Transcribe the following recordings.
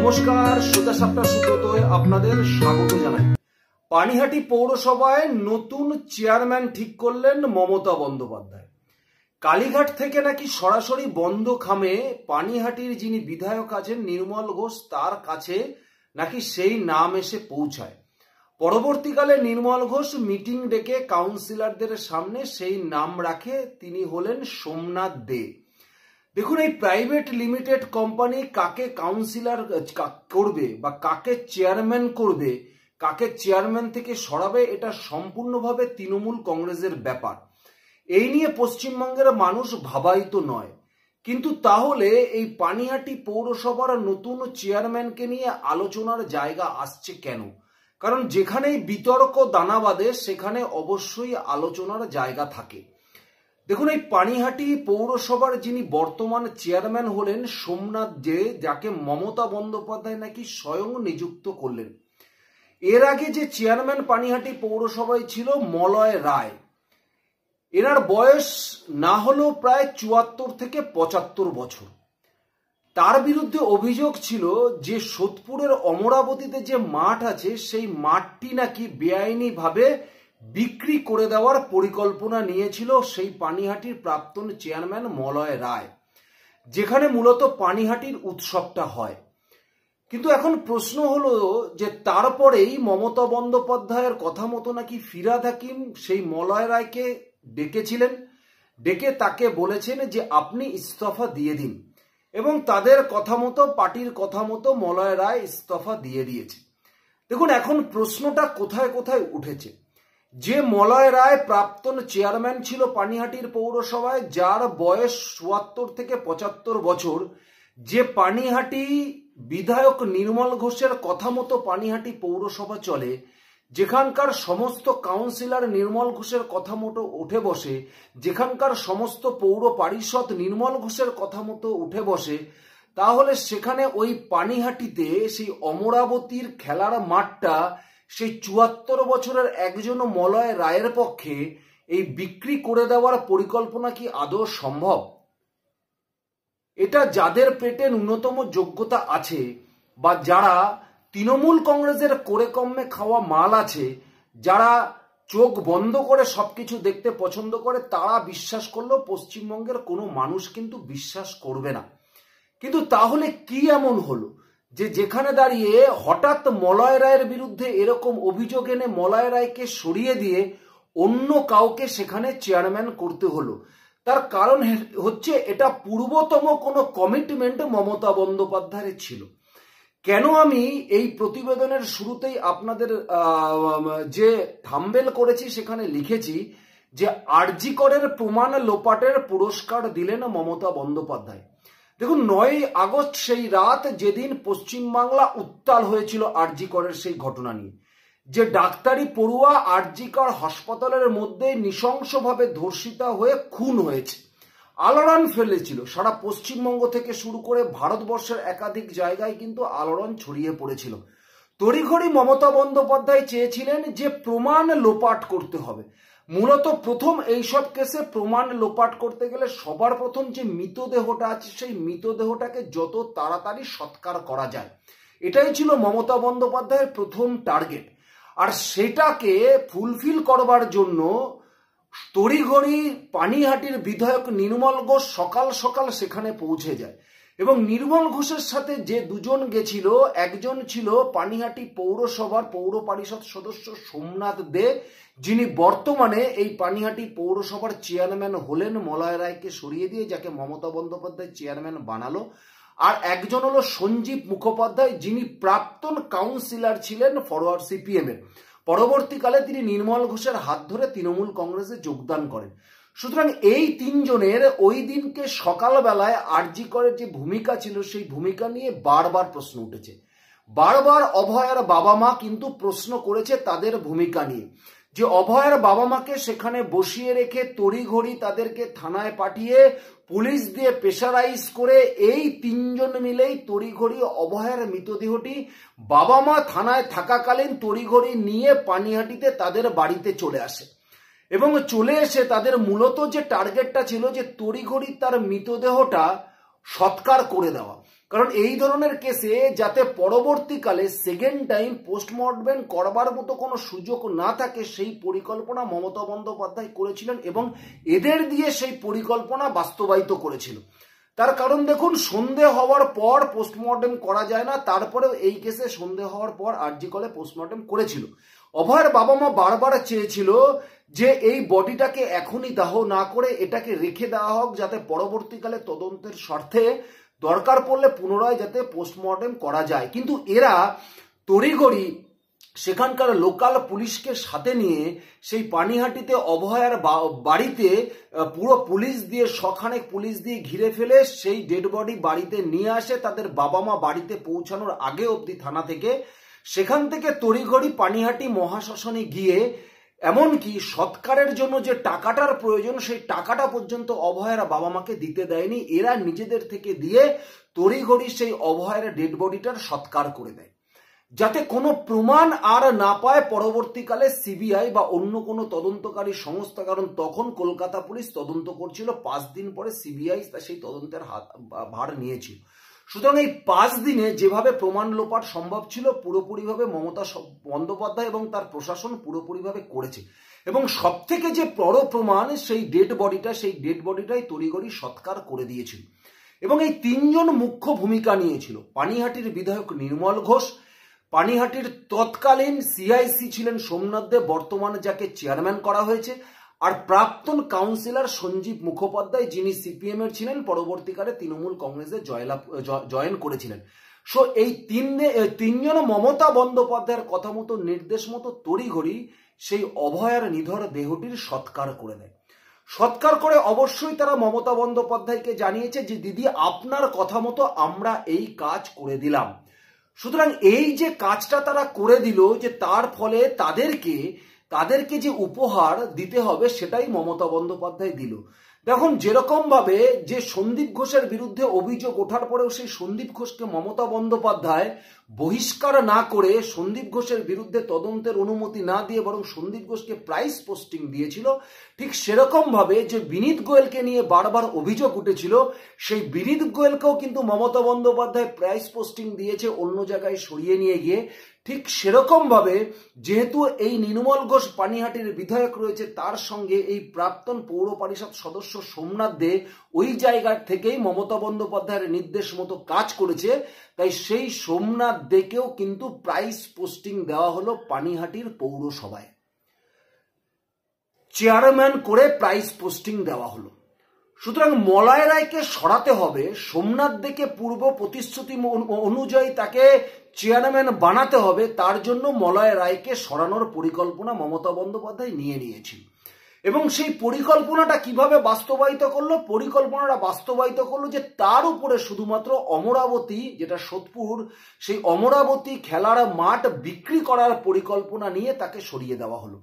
নমস্কার, সোজা সাপটা সুব্রতয় আপনাদের স্বাগত জানাই। পানিহাটি পৌরসভায় নতুন চেয়ারম্যান ঠিক করলেন মমতা বন্দ্যোপাধ্যায়। কালীঘাট থেকে নাকি সরাসরি বন্ধ খামে পানিহাটির যিনি বিধায়ক আছেন নির্মল ঘোষ, তার কাছে নাকি সেই নাম এসে পৌঁছায়। পরবর্তীকালে নির্মল ঘোষ মিটিং ডেকে কাউন্সিলরদের সামনে সেই নাম রাখে, তিনি হলেন সোমনাথ দে। দেখুন, এই প্রাইভেট লিমিটেড কোম্পানি কাকে কাউন্সিলর করবে বা কাকে চেয়ারম্যান করবে, কাকে চেয়ারম্যান থেকে সরাবে, এটা সম্পূর্ণভাবে তৃণমূল কংগ্রেসের ব্যাপার। এই নিয়ে পশ্চিমবঙ্গের মানুষ ভাবায়িত নয়। কিন্তু তাহলে এই পানিহাটি পৌরসভার নতুন চেয়ারম্যানকে নিয়ে আলোচনার জায়গা আসছে কেন? কারণ যেখানেই বিতর্ক দানা বাঁধে সেখানে অবশ্যই আলোচনার জায়গা থাকে। দেখুন, এই পানিহাটি পৌরসভার যিনি বর্তমান চেয়ারম্যান হলেন সোমনাথ দে, যাকে মমতা বন্দ্যোপাধ্যায় নাকি স্বয়ং নিযুক্ত করলেন। এর আগে যে চেয়ারম্যান পানিহাটি পৌরসভায় ছিল মলয় রায়, এনার বয়স না হলেও প্রায় ৭৪ থেকে ৭৫ বছর। তার বিরুদ্ধে অভিযোগ ছিল যে সোদপুরের অমরাবতীতে যে মাঠ আছে সেই মাঠটি নাকি বেআইনিভাবে বিক্রি করে দেওয়ার পরিকল্পনা নিয়েছিল সেই পানিহাটির প্রাক্তন চেয়ারম্যান মলয় রায়, যেখানে মূলত পানিহাটির উৎসবটা হয়। কিন্তু এখন প্রশ্ন হলো যে তারপরেই মমতা বন্দ্যোপাধ্যায়ের কথা মতো নাকি ফিরহাদ হাকিম সেই মলয় রায়কে ডেকেছিলেন, ডেকে তাকে বলেছেন যে আপনি ইস্তফা দিয়ে দিন, এবং তাদের কথা মতো, পার্টির কথা মতো মলয় রায় ইস্তফা দিয়ে দিয়েছে। দেখুন, এখন প্রশ্নটা কোথায় কোথায় উঠেছে। যে মলয় রায় প্রাক্তন চেয়ারম্যান ছিল পানিহাটির পৌরসভায়, যার বয়স ৭৪ থেকে ৭৫ বছর, যে পানিহাটি বিধায়ক নির্মল ঘোষের কথা মতো পানিহাটি পৌরসভা চলে, যেখানকার সমস্ত কাউন্সিলর নির্মল ঘোষের কথা মতো উঠে বসে, যেখানকার সমস্ত পৌর পরিষদ নির্মল ঘোষের কথা মতো উঠে বসে, তাহলে সেখানে ওই পানিহাটিতে সেই অমরাবতীর খেলার মাঠটা সেই ৭৪ বছরের একজন মলয় রায়ের পক্ষে এই বিক্রি করে দেওয়ার পরিকল্পনা কি আদৌ সম্ভব? এটা যাদের পেটে ন্যূনতম যোগ্যতা আছে বা যারা তৃণমূল কংগ্রেসের করে কমে খাওয়া মাল আছে, যারা চোখ বন্ধ করে সবকিছু দেখতে পছন্দ করে, তারা বিশ্বাস করলেও পশ্চিমবঙ্গের কোনো মানুষ কিন্তু বিশ্বাস করবে না। কিন্তু তাহলে কি এমন হলো যে যেখানে দাঁড়িয়ে হঠাৎ মলয় রায়ের বিরুদ্ধে এরকম অভিযোগ এনে মলয় রায়কে সরিয়ে দিয়ে অন্য কাউকে সেখানে চেয়ারম্যান করতে হলো? তার কারণ হচ্ছে এটা পূর্বতম কোনো কমিটমেন্ট মমতা বন্দ্যোপাধ্যায়ের ছিল। কেন আমি এই প্রতিবেদনের শুরুতেই আপনাদের যে থাম্বনেল করেছি সেখানে লিখেছি যে আরজি করের প্রমাণ লোপাটের পুরস্কার দিলেন মমতা বন্দ্যোপাধ্যায়। দেখুন, ৯ আগস্ট সেই রাত যেদিন পশ্চিমবাংলা উত্তাল হয়েছিল আরজি করের সেই ঘটনা নিয়ে, যে ডাক্তারি পড়ুয়া আরজি কর হাসপাতালের মধ্যে নৃশংসভাবে ধর্ষিতা হয়ে খুন হয়েছে, আলোড়ন ফেলেছিল সারা পশ্চিমবঙ্গ থেকে শুরু করে ভারতবর্ষের একাধিক জায়গায় কিন্তু আলোড়ন ছড়িয়ে পড়েছিল। তড়িঘড়ি মমতা বন্দ্যোপাধ্যায় চেয়েছিলেন যে প্রমাণ লোপাট করতে হবে। মূলত প্রথম এইসব কেসে প্রমাণ লোপাট করতে গেলে সবার প্রথম যে মৃতদেহটা আছে সেই মৃতদেহটাকে যত তাড়াতাড়ি সৎকার করা যায়, এটাই ছিল মমতা বন্দ্যোপাধ্যায়ের প্রথম টার্গেট। আর সেটাকে ফুলফিল করবার জন্য তড়িঘড়ি পানিহাটির বিধায়ক নির্মল ঘোষ সকাল সকাল সেখানে পৌঁছে যায়, এবং নির্মল ঘোষের সাথে যে দুজন গেছিল, একজন ছিল পানিহাটি পৌরসভার পৌর পরিষদ সদস্য সোমনাথ দে, যিনি বর্তমানে এই পানিহাটি পৌরসভার চেয়ারম্যান হলেন মলয় রায়কে সরিয়ে দিয়ে, যাকে মমতা বন্দ্যোপাধ্যায় চেয়ারম্যান বানালো। আর একজন হলো সঞ্জীব মুখোপাধ্যায়, যিনি প্রাক্তন কাউন্সিলর ছিলেন ফরওয়ার্ড সিপিএম এর। পরবর্তীকালে তিনি নির্মল ঘোষের হাত ধরে তৃণমূল কংগ্রেসে যোগদান করেন। সুতরাং এই তিনজনের ওই দিনকে সকালবেলায় আরজি করের যে ভূমিকা ছিল সেই ভূমিকা নিয়ে বারবার প্রশ্ন উঠেছে। বারবার অভয়ার বাবা মা কিন্তু প্রশ্ন করেছে তাদের ভূমিকা নিয়ে, যে অভয়ার বাবা মাকে সেখানে বসিয়ে রেখে তড়িঘড়ি তাদেরকে থানায় পাঠিয়ে পুলিশ দিয়ে প্রেসারাইজ করে এই তিনজন মিলেই তড়িঘড়ি অভয়ার মৃতদেহটি বাবা মা থানায় থাকাকালীন তড়িঘড়ি নিয়ে পানিহাটিতে তাদের বাড়িতে চলে আসে, এবং চলে এসে তাদের মূলত যে টার্গেটটা ছিল যে তড়িঘড়ি তার মৃতদেহটা সৎকার করে দেওয়া। কারণ এই ধরনের কেসে যাতে পরবর্তীকালে সেকেন্ড টাইম পোস্টমর্টম করবার মতো কোনো সুযোগ না থাকে সেই পরিকল্পনা মমতা বন্দ্যোপাধ্যায় করেছিলেন এবং এদের দিয়ে সেই পরিকল্পনা বাস্তবায়িত করেছিল। তার কারণ দেখুন, সন্ধে হওয়ার পর পোস্টমর্টম করা যায় না, তারপরেও এই কেসে সন্ধে হওয়ার পর আরজি কলে পোস্টমর্টম করেছিল। অভয়ের বাবা মা বারবার চেয়েছিল যে এই বডিটাকে এখনই দাহ না করে এটাকে রেখে দেওয়া হোক, যাতে পরবর্তীকালে তদন্তের স্বার্থে দরকার পড়লে পুনরায় যাতে পোস্টমর্টম করা যায়। কিন্তু এরা তড়িঘড়ি সেখানকার লোকাল পুলিশকে সাথে নিয়ে সেই পানিহাটিতে অভয়ার বাড়িতে পুরো পুলিশ দিয়ে শখানেক পুলিশ দিয়ে ঘিরে ফেলে সেই ডেড বডি বাড়িতে নিয়ে আসে। তাদের বাবা মা বাড়িতে পৌঁছানোর আগে অবধি থানা থেকে, সেখান থেকে তড়িঘড়ি পানিহাটি মহাশ্মশানে গিয়ে এমনকি সৎকারের জন্য যে টাকাটার প্রয়োজন সেই টাকাটা পর্যন্ত অভয়ের বাবা মাকে দিতে দেয়নি। এরা নিজেদের থেকে দিয়ে তড়িঘড়ি সেই অভয়ের ডেড বডিটার সৎকার করে দেয়, যাতে কোনো প্রমাণ আর না পায় পরবর্তীকালে সিবিআই বা অন্য কোনো তদন্তকারী সংস্থা। কারণ তখন কলকাতা পুলিশ তদন্ত করছিল, 5 দিন পরে সিবিআই সেই তদন্তের ভার নিয়েছিল। সুতরাং এই 5 দিনে যেভাবে প্রমাণ লোপাট সম্ভব ছিল পুরোপুরিভাবে মমতা বন্দ্যোপাধ্যায় এবং তার প্রশাসন পুরোপুরিভাবে করেছে। এবং সব থেকে যে বড় প্রমাণ সেই ডেড বডিটাই তড়িঘড়ি সৎকার করে দিয়েছিল। এবং এই 3 জন মুখ্য ভূমিকা নিয়েছিল। পানিহাটির বিধায়ক নির্মল ঘোষ, পানিহাটির তৎকালীন সিআইসি ছিলেন সোমনাথ দে, বর্তমানে যাকে চেয়ারম্যান করা হয়েছে, আর প্রাক্তন কাউন্সিলর সঞ্জীব মুখোপাধ্যায়, যিনি সিপিএম এর ছিলেন, পরবর্তীকালে তৃণমূল কংগ্রেসে জয়েন করেছিলেন। সো এই 3 জন মমতা বন্দ্যোপাধ্যায়ের কথা মতো, নির্দেশ মতো তড়িঘড়ি সেই অভয়ার নিধর দেহটির সৎকার করে দেয়। সৎকার করে অবশ্যই তারা মমতা বন্দ্যোপাধ্যায়কে জানিয়েছে যে দিদি আপনার কথা মতো আমরা এই কাজ করে দিলাম। সুতরাং এই যে কাজটা তারা করে দিল, যে তার ফলে তাদেরকে যে উপহার দিতে হবে সেটাই মমতা বন্দ্যোপাধ্যায় দিল। দেখুন, যেরকম ভাবে যে সন্দীপ ঘোষের বিরুদ্ধে অভিযোগ ওঠার পরেও সেই সন্দীপ ঘোষকে মমতা বন্দ্যোপাধ্যায় বহিষ্কার না করে সন্দীপ ঘোষের বিরুদ্ধে তদন্তের অনুমতি না দিয়ে বরং সন্দীপ ঘোষকে প্রাইস পোস্টিং দিয়েছিল, ঠিক সেরকম ভাবে যে বিনীত গোয়েলকে নিয়ে বারবার অভিযোগ উঠেছিল সেই বিনীত গোয়েলকেও কিন্তু মমতা বন্দ্যোপাধ্যায় প্রাইস পোস্টিং দিয়েছে অন্য জায়গায় সরিয়ে নিয়ে গিয়ে। ঠিক সেরকম ভাবে যেহেতু এই নির্মল ঘোষ পানিহাটির বিধায়ক রয়েছে, তার সঙ্গে এই প্রাক্তন পৌর পরিষদ সদস্য সোমনাথ দে ওই জায়গা থেকেই মমতা বন্দ্যোপাধ্যায়ের নির্দেশ মতো কাজ করেছে, তাই সেই সোমনাথ দেকেও কিন্তু প্রাইস পোস্টিং দেওয়া হলো পানিহাটির পৌরসভায়, চেয়ারম্যান করে প্রাইস পোস্টিং দেওয়া হলো। সুতরাং মলয় রায়কে সরাতে হবে, সোমনাথ দেকে পূর্ব প্রতিশ্রুতি অনুযায়ী তাকে চেয়ারম্যান বানাতে হবে, তার জন্য মলয় রায়কে সরানোর পরিকল্পনা মমতা বন্দ্যোপাধ্যায় নিয়েছিল। এবং সেই পরিকল্পনাটা কিভাবে বাস্তবায়িত করলো? পরিকল্পনাটা বাস্তবায়িত করলো যে তার উপরে শুধুমাত্র অমরাবতী, যেটা সোদপুর, সেই অমরাবতী খেলার মাঠ বিক্রি করার পরিকল্পনা নিয়ে তাকে সরিয়ে দেওয়া হলো।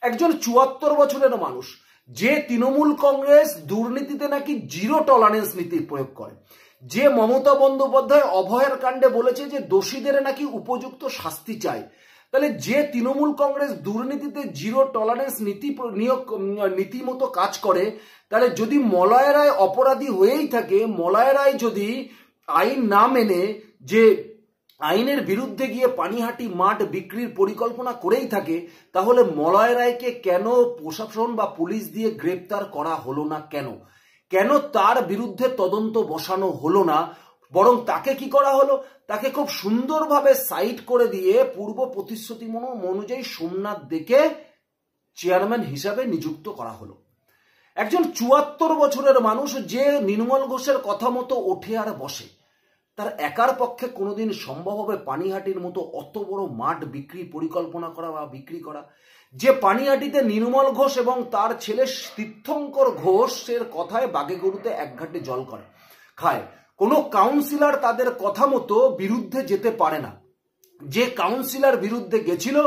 একজন 74 বছরের মানুষ, যে তৃণমূল কংগ্রেস দুর্নীতিতে নাকি 0 টলারেন্স নীতি প্রয়োগ করে, যে মমতা বন্দ্যোপাধ্যায় অভয়ের কাণ্ডে বলেছে যে দোষীদের নাকি উপযুক্ত শাস্তি চায়, তাহলে যে তৃণমূল কংগ্রেস দুর্নীতিতে 0 টলারেন্স নীতি মতো কাজ করে, তাহলে যদি মলয় রায় অপরাধী হয়েই থাকে, মলয় রায় যদি আইন না মেনে যে আইনের বিরুদ্ধে গিয়ে পানিহাটি মাঠ বিক্রির পরিকল্পনা করেই থাকে, তাহলে মলয় রায়কে কেন প্রশাসন বা পুলিশ দিয়ে গ্রেপ্তার করা হলো না? কেন তার বিরুদ্ধে তদন্ত বসানো হলো না? বরং তাকে কি করা হলো? তাকে খুব সুন্দরভাবে সাইড করে দিয়ে পূর্ব প্রতিশ্রুতি অনুযায়ী সোমনাথ দেকে চেয়ারম্যান হিসাবে নিযুক্ত করা হলো। একজন 74 বছরের মানুষ, যে নির্মল ঘোষের কথা মতো ওঠে আর বসে, তার একার পক্ষে কোনোদিন সম্ভব হবে পানিহাটির মতো অত বড় মাঠ বিক্রির পরিকল্পনা করা বা বিক্রি করা? যে পানিহাটিতে নির্মল ঘোষ এবং তার ছেলে তীর্থঙ্কর ঘোষের কথায় বাগে গরুতে এক ঘাটে জল খায়, কোনো কাউন্সিলর তাদের কথা মতো বিরুদ্ধে যেতে পারে না। যে কাউন্সিলর বিরুদ্ধে গেছিল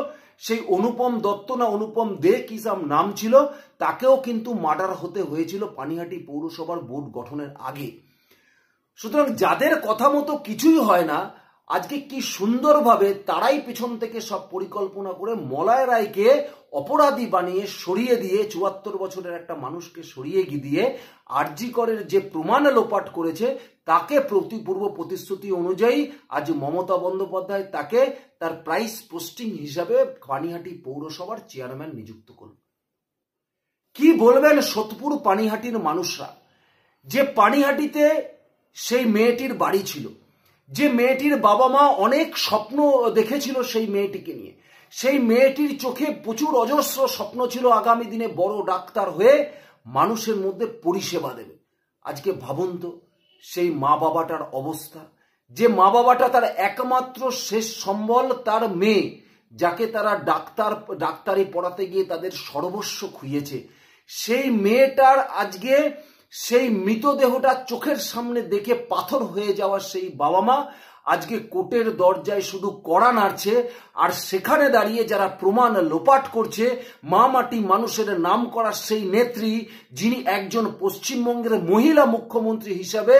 সেই অনুপম দত্ত না অনুপম দে কি নাম ছিল, তাকেও কিন্তু মার্ডার হতে হয়েছিল পানিহাটি পৌরসভার বোর্ড গঠনের আগে। সুতরাং যাদের কথা মতো কিছুই হয় না, আজকে কি সুন্দরভাবে তারাই পেছন থেকে সব পরিকল্পনা করে মলয় রায়কে অপরাধী বানিয়ে সরিয়ে দিয়ে ৭৪ বছরের একটা মানুষকে সরিয়ে দিয়ে আরজি করের যে প্রমাণ লোপাট করেছে তাকে পূর্ব প্রতিশ্রুতি অনুযায়ী আজ মমতা বন্দ্যোপাধ্যায় তাকে তার প্রাইস পোস্টিং হিসাবে পানিহাটি পৌরসভার চেয়ারম্যান নিযুক্ত করল। কি বলবেন সোদপুর পানিহাটির মানুষরা, যে পানিহাটিতে সেই মেয়েটির বাড়ি ছিল, যে মেয়েটির বাবা মা অনেক স্বপ্ন দেখেছিল সেই মেয়েটিকে নিয়ে, সেই মেয়েটির চোখে প্রচুর অজস্র স্বপ্ন ছিল আগামী দিনে বড় ডাক্তার হয়ে মানুষের মধ্যে পরিষেবা দেবে। আজকে ভাবুন তো সেই মা বাবাটার অবস্থা, যে মা বাবাটা তার একমাত্র শেষ সম্বল তার মেয়ে, যাকে তারা ডাক্তারি পড়াতে গিয়ে তাদের সর্বস্ব খুইয়েছে, সেই মেয়েটার আজকে সেই মৃতদেহটা চোখের সামনে দেখে পাথর হয়ে যাওয়া সেই বাবা মা আজকে কোর্টের দরজায় শুধু কড়া নাড়ছে, আর সেখানে দাঁড়িয়ে যারা প্রমাণ লোপাট করছে মা মাটি মানুষের নাম করা সেই নেত্রী, যিনি একজন পশ্চিমবঙ্গের মহিলা মুখ্যমন্ত্রী হিসাবে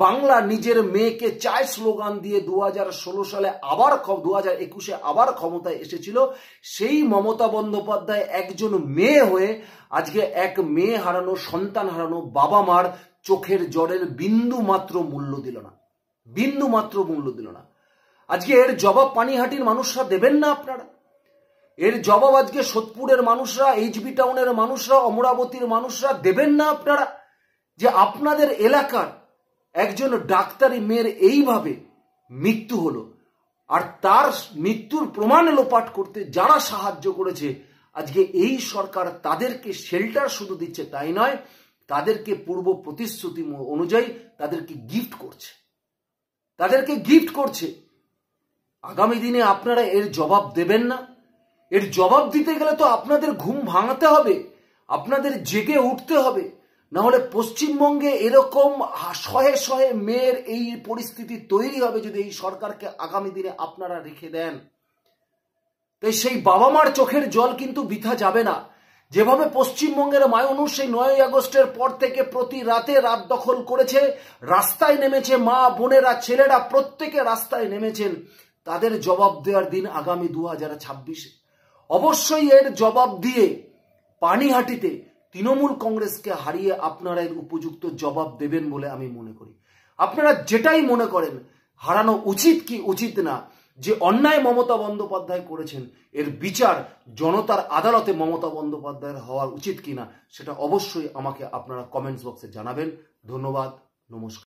বাংলা নিজের মেয়েকে চায় স্লোগান দিয়ে 2016 সালে আবার 2021-এ আবার ক্ষমতায় এসেছিল, সেই মমতা বন্দ্যোপাধ্যায় একজন মেয়ে হয়ে আজকে এক মেয়ে হারানো, সন্তান হারানো বাবা মার চোখের জলের বিন্দু মাত্র মূল্য দিল না, বিন্দু মাত্র মূল্য দিল না। আজকে এর জবাব পানিহাটির মানুষরা দেবেন না আপনারা? এর জবাব আজকে সোদপুরের মানুষরা, এইচবি টাউনের মানুষরা, অমরাবতীর মানুষরা দেবেন না আপনারা? যে আপনাদের এলাকার একজন ডাক্তারি মেয়ের এইভাবে মৃত্যু হলো, আর তার মৃত্যুর প্রমাণ লোপাট করতে যারা সাহায্য করেছে আজকে এই সরকার তাদেরকে শেল্টার শুধু দিচ্ছে তাই নয়, তাদেরকে পূর্ব প্রতিশ্রুতি অনুযায়ী তাদেরকে গিফট করছে, তাদেরকে গিফট করছে। আগামী দিনে আপনারা এর জবাব দেবেন না? এর জবাব দিতে গেলে তো আপনাদের ঘুম ভাঙাতে হবে, আপনাদের জেগে উঠতে হবে, না হলে পশ্চিমবঙ্গে এরকম শহে শহে মেয়ের এই পরিস্থিতি তৈরি হবে যদি এই সরকারকে আগামী দিনে আপনারা রেখে দেন। তাই সেই বাবা মার চোখের জল কিন্তু বৃথা যাবে না। যেভাবে পশ্চিমবঙ্গের মানুষ সেই 9ই আগস্টের পর থেকে প্রতি রাতে রাত দখল করেছে, রাস্তায় নেমেছে, মা বোনেরা ছেলেরা প্রত্যেকে রাস্তায় নেমেছেন, তাদের জবাব দেওয়ার দিন আগামী 2026-এ। অবশ্যই এর জবাব দিয়ে পানিহাটিতে তৃণমূল কংগ্রেসকে হারিয়ে আপনারা এর উপযুক্ত জবাব দেবেন বলে আমি মনে করি। আপনারা যেটাই মনে করেন হারানো উচিত কি উচিত না, যে অন্যায় মমতা বন্দ্যোপাধ্যায় করেছেন এর বিচার জনতার আদালতে মমতা বন্দ্যোপাধ্যায়ের হওয়া উচিত কিনা সেটা অবশ্যই আমাকে আপনারা কমেন্টস বক্সে জানাবেন। ধন্যবাদ, নমস্কার।